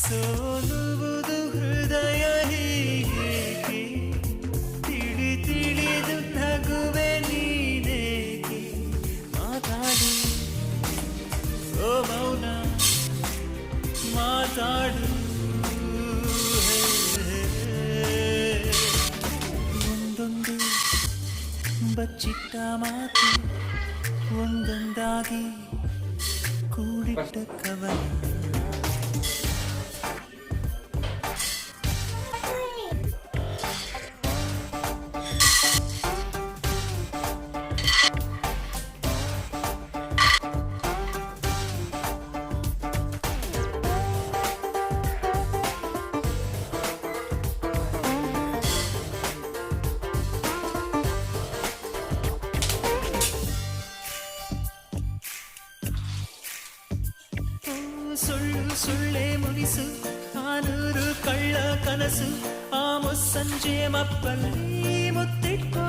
ಸೋಲುವುದು ಹೃದಯ ಹೀಗೆ ತಿಳಿದು ನಗುವೆ ನೀನೇಕೆ ಮಾತಾಡು ಓ ಮೌನ ಮಾತಾಡು ಒಂದೊಂದು ಬಚ್ಚಿಟ್ಟ ಮಾತು ಒಂದೊಂದಾಗಿ ಕೂಡಿಟ್ಟ ಕವನ ಸುಳ್ಳು ಸುಳ್ಳೆ ಮುನಿಸು ಆನೂರು ಕಳ್ಳ ಕನಸು ಆ ಮುಸ್ಸಂಜೆ ಮಪ್ಪಲ್ಲಿ ಮುತ್ತಿಟ್ಕೋ